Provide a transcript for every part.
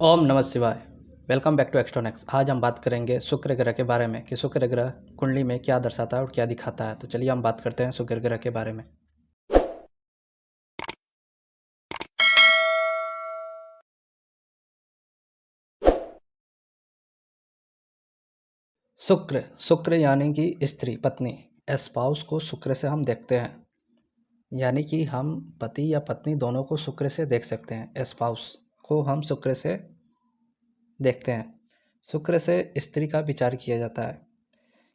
ओम नमः शिवाय। Welcome back to Extronex. आज हम बात करेंगे शुक्र ग्रह के बारे में कि शुक्र ग्रह कुंडली में क्या दर्शाता है और क्या दिखाता है। तो चलिए हम बात करते हैं शुक्र ग्रह के बारे में। शुक्र शुक्र यानी कि स्त्री, पत्नी, स्पाउस को शुक्र से हम देखते हैं। यानी कि हम पति या पत्नी दोनों को शुक्र से देख सकते हैं। स्पाउस को हम शुक्र से देखते हैं। शुक्र से स्त्री का विचार किया जाता है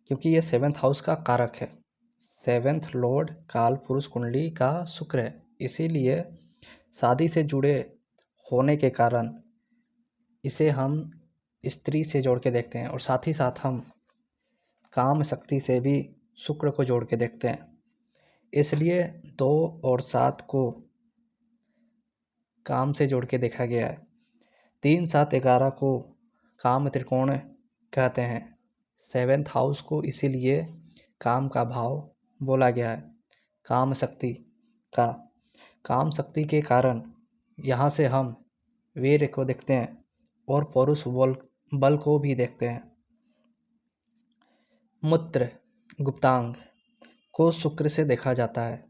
क्योंकि ये 7th हाउस का कारक है। 7th लॉर्ड काल पुरुष कुंडली का शुक्र है, इसीलिए शादी से जुड़े होने के कारण इसे हम स्त्री से जोड़ के देखते हैं और साथ ही साथ हम काम शक्ति से भी शुक्र को जोड़ के देखते हैं। इसलिए 2 और 7 को काम से जोड़ के देखा गया है। 3, 7, 11 को काम त्रिकोण कहते हैं। 7th हाउस को इसीलिए काम का भाव बोला गया है। काम शक्ति का काम शक्ति के कारण यहाँ से हम वीर्य को देखते हैं और पौरुष बल को भी देखते हैं। मूत्र गुप्तांग को शुक्र से देखा जाता है।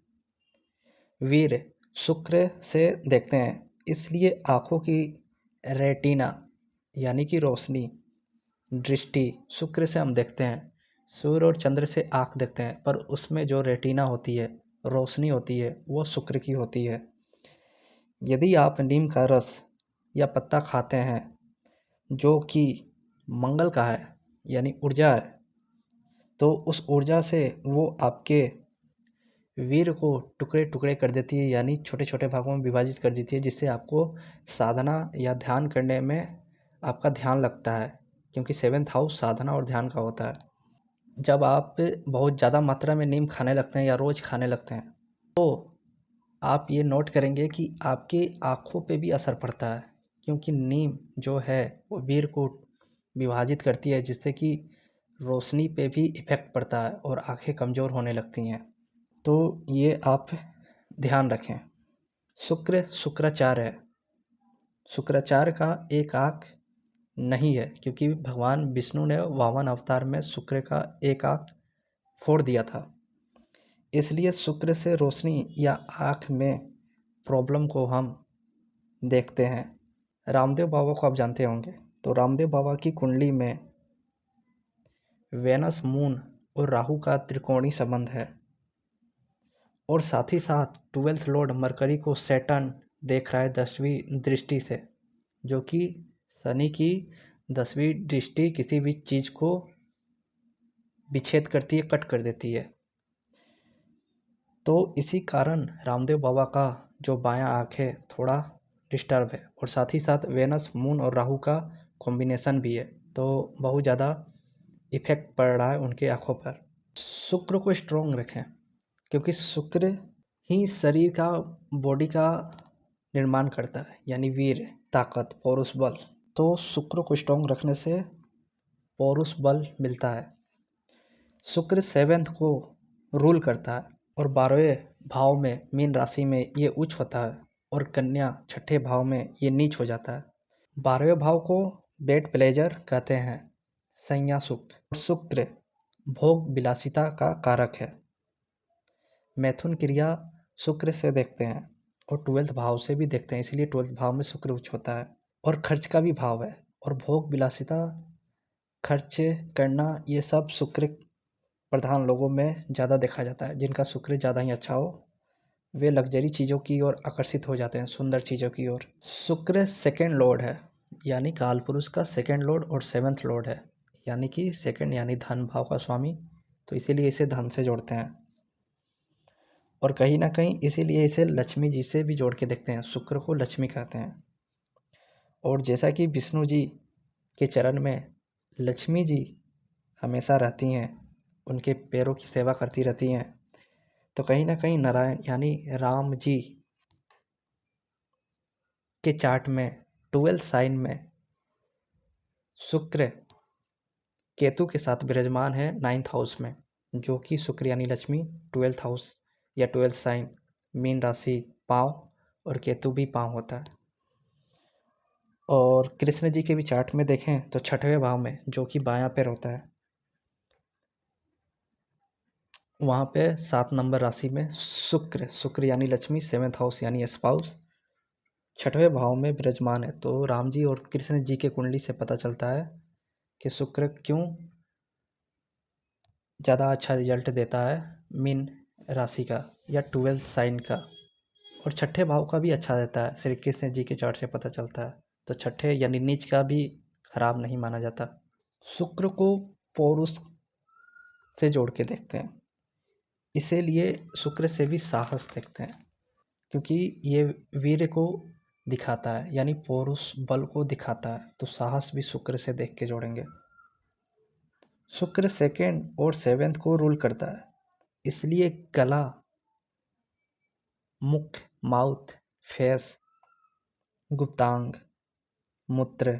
वीर्य शुक्र से देखते हैं, इसलिए आँखों की रेटिना यानी कि रोशनी, दृष्टि शुक्र से हम देखते हैं। सूर्य और चंद्र से आँख देखते हैं, पर उसमें जो रेटिना होती है, रोशनी होती है, वो शुक्र की होती है। यदि आप नीम का रस या पत्ता खाते हैं जो कि मंगल का है यानी ऊर्जा है, तो उस ऊर्जा से वो आपके वीर को टुकड़े टुकड़े कर देती है, यानी छोटे छोटे भागों में विभाजित कर देती है, जिससे आपको साधना या ध्यान करने में आपका ध्यान लगता है, क्योंकि 7th हाउस साधना और ध्यान का होता है। जब आप बहुत ज़्यादा मात्रा में नीम खाने लगते हैं या रोज़ खाने लगते हैं तो आप ये नोट करेंगे कि आपकी आँखों पे भी असर पड़ता है, क्योंकि नीम जो है वो वीर को विभाजित करती है, जिससे कि रोशनी पे भी इफ़ेक्ट पड़ता है और आँखें कमज़ोर होने लगती हैं। तो ये आप ध्यान रखें। शुक्र शुक्राचार्य है। शुक्राचार्य का एक आँख नहीं है, क्योंकि भगवान विष्णु ने वामन अवतार में शुक्र का एक आँख फोड़ दिया था। इसलिए शुक्र से रोशनी या आँख में प्रॉब्लम को हम देखते हैं। रामदेव बाबा को आप जानते होंगे, तो रामदेव बाबा की कुंडली में वेनस, मून और राहु का त्रिकोणीय संबंध है और साथ ही साथ 12th लॉर्ड मरकरी को सैटर्न देख रहा है 10वीं दृष्टि से, जो कि शनि की 10वीं दृष्टि किसी भी चीज़ को विच्छेद करती है, कट कर देती है। तो इसी कारण रामदेव बाबा का जो बायां आँख है थोड़ा डिस्टर्ब है और साथ ही साथ वेनस, मून और राहु का कॉम्बिनेशन भी है, तो बहुत ज़्यादा इफ़ेक्ट पड़ रहा है उनके आँखों पर। शुक्र को स्ट्रॉन्ग रखें, क्योंकि शुक्र ही शरीर का, बॉडी का निर्माण करता है, यानी वीर, ताकत, पौरुष बल। तो शुक्र को स्ट्रॉन्ग रखने से पौरुष बल मिलता है। शुक्र 7th को रूल करता है और 12वें भाव में मीन राशि में ये उच्च होता है और कन्या 6ठे भाव में ये नीच हो जाता है। 12वें भाव को बेड प्लेजर कहते हैं, संज्ञा सुख। शुक्र भोग विलासिता का कारक है। मैथुन क्रिया शुक्र से देखते हैं और 12th भाव से भी देखते हैं, इसलिए 12th भाव में शुक्र उच्च होता है। और खर्च का भी भाव है और भोग विलासिता, खर्च करना, ये सब शुक्र प्रधान लोगों में ज़्यादा देखा जाता है। जिनका शुक्र ज़्यादा ही अच्छा हो वे लग्जरी चीज़ों की ओर आकर्षित हो जाते हैं, सुंदर चीज़ों की ओर। शुक्र 2nd लॉर्ड है, यानी काल पुरुष का 2nd लॉर्ड और 7th लॉर्ड है, यानी कि 2nd यानी धन भाव का स्वामी, तो इसीलिए इसे धन से जोड़ते हैं और कहीं ना कहीं इसीलिए इसे लक्ष्मी जी से भी जोड़ के देखते हैं। शुक्र को लक्ष्मी कहते हैं और जैसा कि विष्णु जी के चरण में लक्ष्मी जी हमेशा रहती हैं, उनके पैरों की सेवा करती रहती हैं, तो कहीं ना कहीं नारायण यानी राम जी के चार्ट में 12th साइन में शुक्र केतु के साथ विराजमान है 9th हाउस में, जो कि शुक्र यानी लक्ष्मी 12th हाउस या 12th साइन, मीन राशि पाँव और केतु भी पाँव होता है। और कृष्ण जी के भी चार्ट में देखें तो छठवें भाव में, जो कि बायां पैर होता है, वहाँ पे 7 नंबर राशि में शुक्र यानी लक्ष्मी, 7th हाउस यानी स्पाउस, छठवें भाव में विराजमान है। तो राम जी और कृष्ण जी के कुंडली से पता चलता है कि शुक्र क्यों ज़्यादा अच्छा रिजल्ट देता है मीन राशि का या 12th साइन का, और छठे भाव का भी अच्छा देता है, श्री कृष्ण जी के चार्ट से पता चलता है। तो छठे यानी नीच का भी खराब नहीं माना जाता। शुक्र को पौरुष से जोड़ के देखते हैं, इसीलिए शुक्र से भी साहस देखते हैं, क्योंकि ये वीर को दिखाता है यानी पौरुष बल को दिखाता है, तो साहस भी शुक्र से देख के जोड़ेंगे। शुक्र सेकेंड और 7th को रूल करता है, इसलिए गला, मुख, माउथ, फेस, गुप्तांग, मूत्र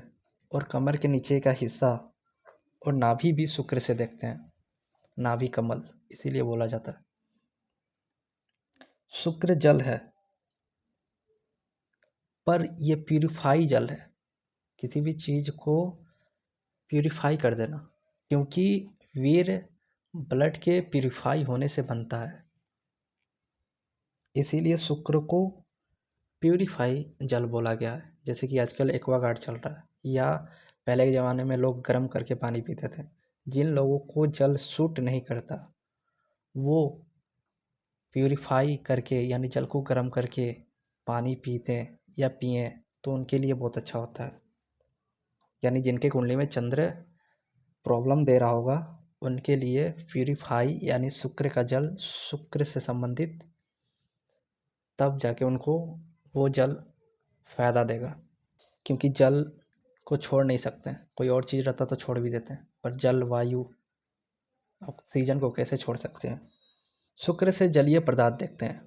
और कमर के नीचे का हिस्सा और नाभि भी शुक्र से देखते हैं, नाभि कमल इसीलिए बोला जाता है। शुक्र जल है, पर ये प्यूरिफाई जल है, किसी भी चीज़ को प्यूरिफाई कर देना, क्योंकि वीर ब्लड के प्यूरिफाई होने से बनता है, इसीलिए शुक्र को प्यूरिफाई जल बोला गया है। जैसे कि आजकल एक्वागार्ड चल रहा है, या पहले के ज़माने में लोग गर्म करके पानी पीते थे। जिन लोगों को जल सूट नहीं करता, वो प्यूरिफाई करके यानी जल को गर्म करके पानी पीते या पिए, तो उनके लिए बहुत अच्छा होता है। यानी जिनके कुंडली में चंद्र प्रॉब्लम दे रहा होगा, उनके लिए प्यूरिफाई यानी शुक्र का जल, शुक्र से संबंधित, तब जाके उनको वो जल फ़ायदा देगा। क्योंकि जल को छोड़ नहीं सकते हैं, कोई और चीज़ रहता तो छोड़ भी देते हैं, पर जल, वायु, ऑक्सीजन को कैसे छोड़ सकते हैं। शुक्र से जलीय पदार्थ देखते हैं,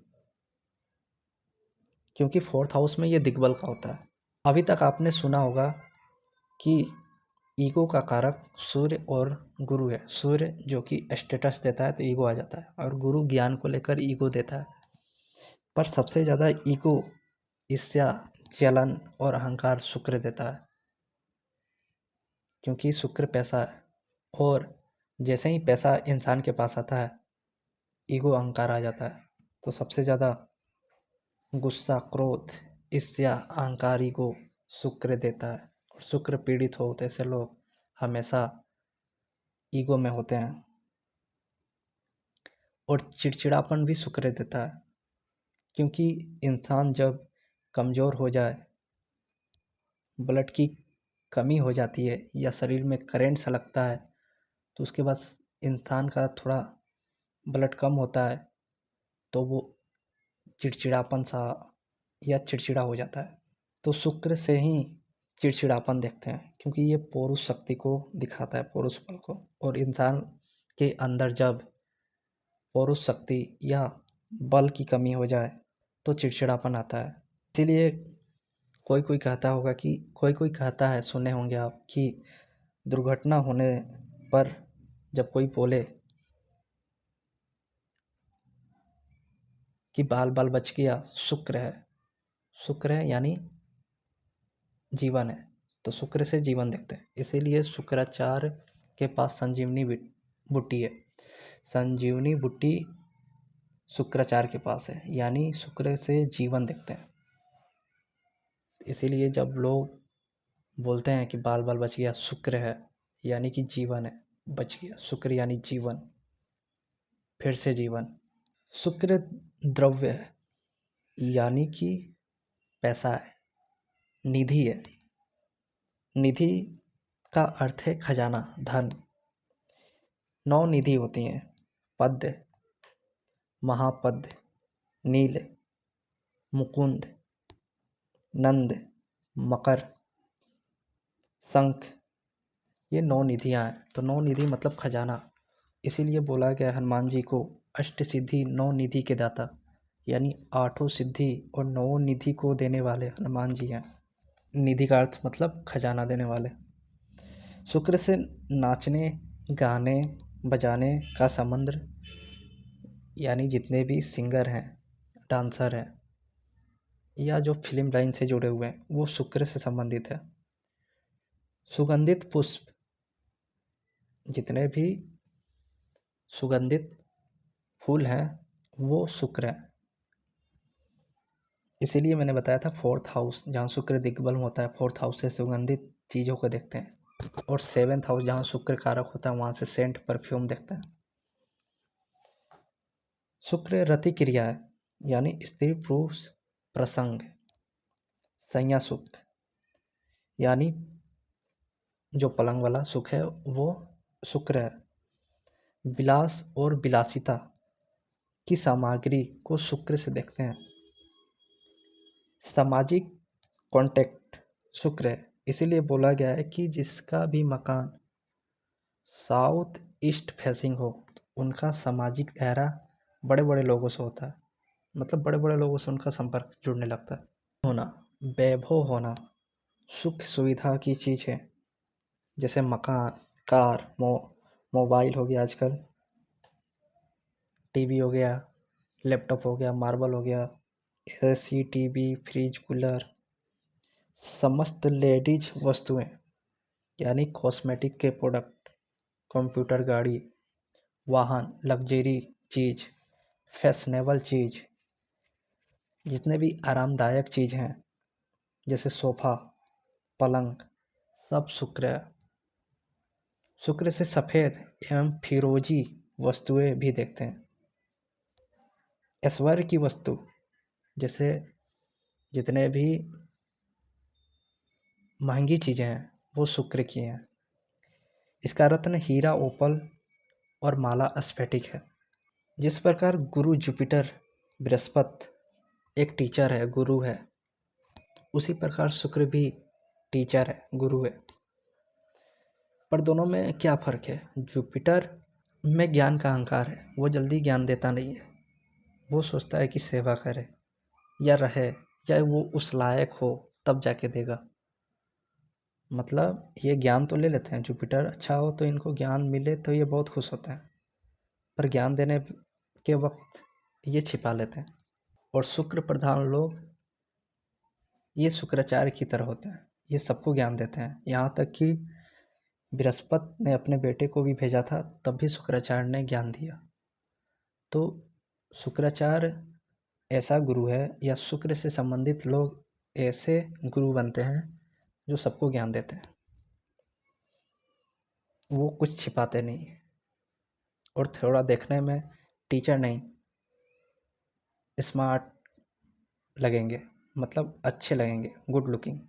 क्योंकि 4th हाउस में ये दिग्बल का होता है। अभी तक आपने सुना होगा कि ईगो का कारक सूर्य और गुरु है। सूर्य जो कि स्टेटस देता है तो ईगो आ जाता है, और गुरु ज्ञान को लेकर ईगो देता है। पर सबसे ज़्यादा ईगो, ईर्ष्या, जलन और अहंकार शुक्र देता है, क्योंकि शुक्र पैसा है, और जैसे ही पैसा इंसान के पास आता है, ईगो, अहंकार आ जाता है। तो सबसे ज़्यादा गुस्सा, क्रोध, ईर्ष्या, अहंकार, ईगो शुक्र देता है, और शुक्र पीड़ित हो ऐसे लोग हमेशा ईगो में होते हैं। और चिड़चिड़ापन भी शुक्र देता है, क्योंकि इंसान जब कमज़ोर हो जाए, ब्लड की कमी हो जाती है या शरीर में करंट सा लगता है, तो उसके बाद इंसान का थोड़ा ब्लड कम होता है, तो वो चिड़चिड़ापन सा या चिड़चिड़ा हो जाता है। तो शुक्र से ही चिड़चिड़ापन देखते हैं, क्योंकि ये पौरुष शक्ति को दिखाता है, पौरुष बल को, और इंसान के अंदर जब पौरुष शक्ति या बल की कमी हो जाए तो चिड़चिड़ापन आता है। इसीलिए कोई कोई कहता होगा कि कोई कोई कहता है, सुने होंगे आप, कि दुर्घटना होने पर जब कोई बोले कि बाल बाल बच गया, शुक्र है, शुक्र है यानी जीवन है, तो शुक्र से जीवन देखते हैं। इसीलिए शुक्राचार्य के पास संजीवनी बूटी है, संजीवनी बूटी शुक्राचार्य के पास है, यानी शुक्र से जीवन देखते हैं। इसीलिए जब लोग बोलते हैं कि बाल बाल बच गया, शुक्र है यानी कि जीवन है, बच गया, शुक्र यानी जीवन, फिर से जीवन। शुक्र द्रव्य है, यानी कि पैसा है, निधि है। निधि का अर्थ है खजाना, धन। 9 निधि होती हैं: पद्य, महापद्य, नील, मुकुंद, नंद, मकर, शंख, ये 9 निधियाँ हैं। तो 9 निधि मतलब खजाना, इसीलिए बोला गया हनुमान जी को अष्ट सिद्धि 9 निधि के दाता, यानी 8 सिद्धि और 9 निधि को देने वाले हनुमान जी हैं। निधि का अर्थ मतलब खजाना देने वाले। शुक्र से नाचने, गाने, बजाने का संबंध, यानी जितने भी सिंगर हैं, डांसर हैं, या जो फिल्म लाइन से जुड़े हुए हैं वो शुक्र से संबंधित है। सुगंधित पुष्प, जितने भी सुगंधित फूल हैं वो शुक्र है। इसीलिए मैंने बताया था फोर्थ हाउस जहाँ शुक्र दिग्बल होता है, फोर्थ हाउस से सुगंधित चीज़ों को देखते हैं। और सेवेंथ हाउस जहाँ शुक्र कारक होता है वहाँ से सेंट परफ्यूम देखते हैं। शुक्र रति क्रिया है, यानी स्त्री पुरुष प्रसंग। संज्ञा सुख, यानी जो पलंग वाला सुख है वो शुक्र है। विलास और विलासिता की सामग्री को शुक्र से देखते हैं। सामाजिक कॉन्टेक्ट शुक्र है, इसीलिए बोला गया है कि जिसका भी मकान साउथ ईस्ट फेसिंग हो उनका सामाजिक दायरा बड़े बड़े लोगों से होता है, मतलब बड़े बड़े लोगों से उनका संपर्क जुड़ने लगता है। होना, वैभव होना सुख सुविधा की चीज़ है, जैसे मकान, कार, मोबाइल हो गया, आजकल टीवी हो गया, लैपटॉप हो गया, मार्बल हो गया, एसी, टीवी, फ्रिज, कूलर, समस्त लेडीज वस्तुएं, यानी कॉस्मेटिक के प्रोडक्ट, कंप्यूटर, गाड़ी, वाहन, लग्जरी चीज़, फैशनेबल चीज़, जितने भी आरामदायक चीज़ हैं जैसे सोफ़ा, पलंग, सब शुक्र है। शुक्र से सफ़ेद एवं फिरोजी वस्तुएं भी देखते हैं। ऐश्वर्य की वस्तु, जैसे जितने भी महंगी चीज़ें हैं वो शुक्र की हैं। इसका रत्न हीरा, ओपल और माला स्फटिक है। जिस प्रकार गुरु जुपिटर बृहस्पति एक टीचर है, गुरु है, उसी प्रकार शुक्र भी टीचर है, गुरु है। पर दोनों में क्या फ़र्क है? जुपिटर में ज्ञान का अहंकार है, वो जल्दी ज्ञान देता नहीं है। वो सोचता है कि सेवा करे या रहे या वो उस लायक हो तब जाके देगा। मतलब ये ज्ञान तो ले लेते हैं, जुपिटर अच्छा हो तो इनको ज्ञान मिले तो ये बहुत खुश होते हैं, पर ज्ञान देने के वक्त ये छिपा लेते हैं। और शुक्र प्रधान लोग ये शुक्राचार्य की तरह होते हैं, ये सबको ज्ञान देते हैं। यहाँ तक कि बृहस्पति ने अपने बेटे को भी भेजा था, तब भी शुक्राचार्य ने ज्ञान दिया। तो शुक्राचार्य ऐसा गुरु है, या शुक्र से संबंधित लोग ऐसे गुरु बनते हैं जो सबको ज्ञान देते हैं, वो कुछ छिपाते नहीं, और थोड़ा देखने में टीचर नहीं स्मार्ट लगेंगे, मतलब अच्छे लगेंगे, गुड लुकिंग।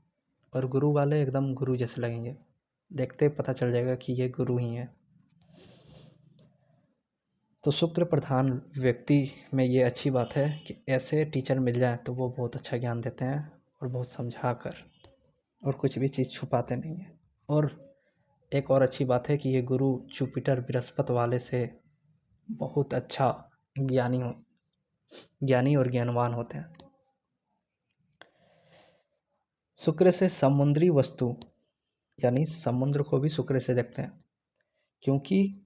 और गुरु वाले एकदम गुरु जैसे लगेंगे, देखते ही पता चल जाएगा कि ये गुरु ही हैं। तो शुक्र प्रधान व्यक्ति में ये अच्छी बात है कि ऐसे टीचर मिल जाएं तो वो बहुत अच्छा ज्ञान देते हैं और बहुत समझा कर, और कुछ भी चीज़ छुपाते नहीं हैं। और एक और अच्छी बात है कि ये गुरु जुपिटर बृहस्पति वाले से बहुत अच्छा ज्ञानी और ज्ञानवान होते हैं। शुक्र से समुद्री वस्तु, यानी समुद्र को भी शुक्र से देखते हैं, क्योंकि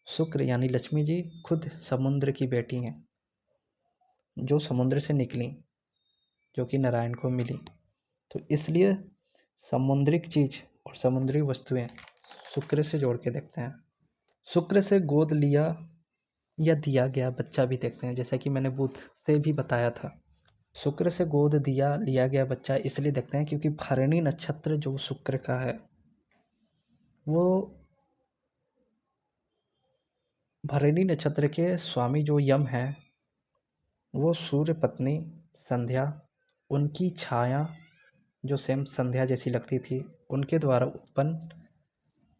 शुक्र यानी लक्ष्मी जी खुद समुद्र की बेटी हैं, जो समुद्र से निकली, जो कि नारायण को मिली। तो इसलिए समुद्रिक चीज़ और समुद्री वस्तुएं शुक्र से जोड़ के देखते हैं। शुक्र से गोद लिया या दिया गया बच्चा भी देखते हैं, जैसा कि मैंने बुध से भी बताया था। शुक्र से गोद दिया लिया गया बच्चा इसलिए देखते हैं क्योंकि भरणी नक्षत्र जो शुक्र का है, वो भरणी नक्षत्र के स्वामी जो यम है, वो सूर्य पत्नी संध्या, उनकी छाया जो सेम संध्या जैसी लगती थी, उनके द्वारा उत्पन्न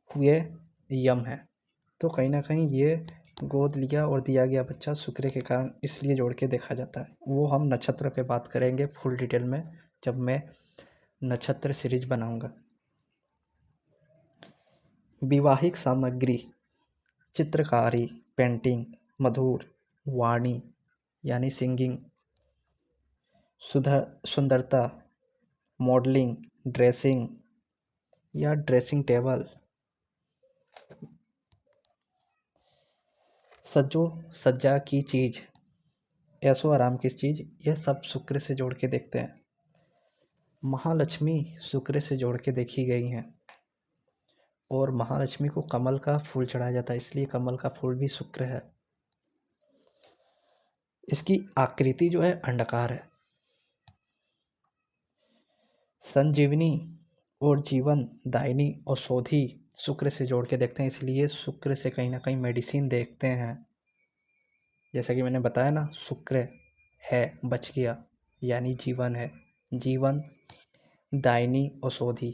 हुए यम है। तो कहीं ना कहीं ये गोद लिया और दिया गया बच्चा शुक्र के कारण इसलिए जोड़ के देखा जाता है। वो हम नक्षत्र पे बात करेंगे फुल डिटेल में जब मैं नक्षत्र सीरीज बनाऊंगा। विवाहिक सामग्री, चित्रकारी, पेंटिंग, मधुर वाणी यानी सिंगिंग, सुंदरता, मॉडलिंग, ड्रेसिंग या ड्रेसिंग टेबल, सज्जो सज्जा की चीज़, ऐशो आराम की चीज़, यह सब शुक्र से जोड़ के देखते हैं। महालक्ष्मी शुक्र से जोड़ के देखी गई हैं और महालक्ष्मी को कमल का फूल चढ़ाया जाता है, इसलिए कमल का फूल भी शुक्र है। इसकी आकृति जो है अंडाकार है। संजीवनी और जीवन दायिनी औषधि शुक्र से जोड़ के देखते हैं, इसलिए शुक्र से कहीं ना कहीं मेडिसिन देखते हैं। जैसा कि मैंने बताया ना, शुक्र है बच गया यानी जीवन है, जीवन दायिनी औषधि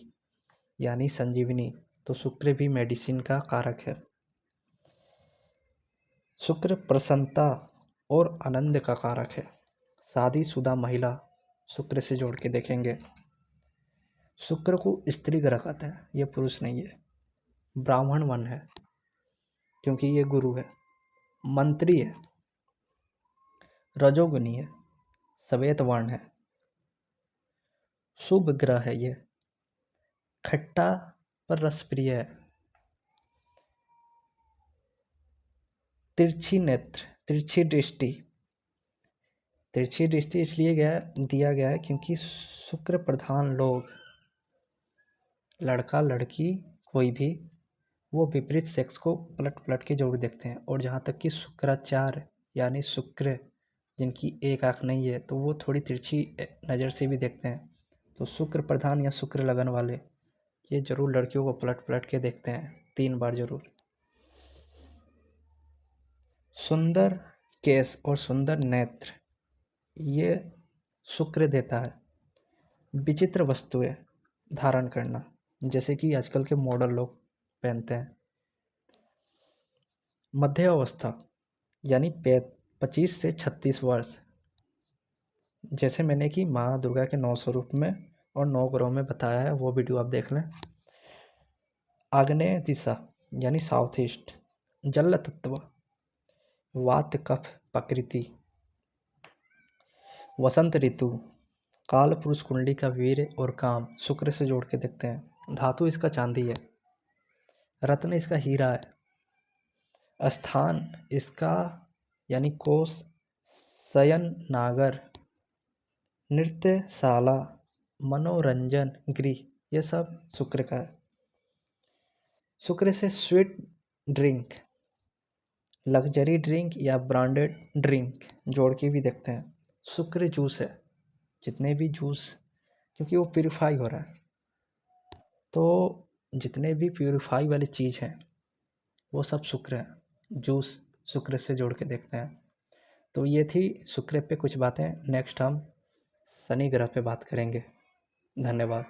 यानी संजीवनी, तो शुक्र भी मेडिसिन का कारक है। शुक्र प्रसन्नता और आनंद का कारक है। शादीशुदा महिला शुक्र से जोड़ के देखेंगे। शुक्र को स्त्री ग्रह कहते हैं, यह पुरुष नहीं है। ब्राह्मण वन है क्योंकि ये गुरु है। मंत्री है, रजोगुनी है, श्वेत वर्ण है। शुभ ग्रह है ये, खट्टा पर रस प्रिय है। तिरछी नेत्र, तिरछी दृष्टि, तिरछी दृष्टि इसलिए दिया गया है क्योंकि शुक्र प्रधान लोग, लड़का लड़की कोई भी, वो विपरीत सेक्स को पलट पलट के जरूर देखते हैं। और जहाँ तक कि शुक्राचार्य यानी शुक्र जिनकी एक आँख नहीं है, तो वो थोड़ी तिरछी नज़र से भी देखते हैं। तो शुक्र प्रधान या शुक्र लगन वाले ये जरूर लड़कियों को पलट पलट के देखते हैं 3 बार जरूर। सुंदर केस और सुंदर नेत्र ये शुक्र देता है। विचित्र वस्तुएं धारण करना, जैसे कि आजकल के मॉडल लोग पहनते हैं। मध्य अवस्था यानी 25 से 36 वर्ष, जैसे मैंने कि माँ दुर्गा के 9 स्वरूप में और 9 ग्रहों में बताया है, वो वीडियो आप देख लें। आग्नेय दिशा यानी साउथ ईस्ट, जल तत्व, वात कफ प्रकृति। वसंत ऋतु, काल पुरुष कुंडली का वीर और काम शुक्र से जोड़ के देखते हैं। धातु इसका चांदी है, रत्न इसका हीरा है। स्थान इसका यानी कोष शयन नागर, नृत्यशाला, मनोरंजन गृह, ये सब शुक्र का है। शुक्र से स्वीट ड्रिंक, लग्जरी ड्रिंक या ब्रांडेड ड्रिंक जोड़ के भी देखते हैं। शुक्र जूस है, जितने भी जूस, क्योंकि वो प्यूरिफाई हो रहा है, तो जितने भी प्यूरिफाई वाली चीज़ हैं वो सब शुक्र है। जूस शुक्र से जोड़ के देखते हैं। तो ये थी शुक्र पे कुछ बातें। नेक्स्ट हम शनि ग्रह पे बात करेंगे। धन्यवाद।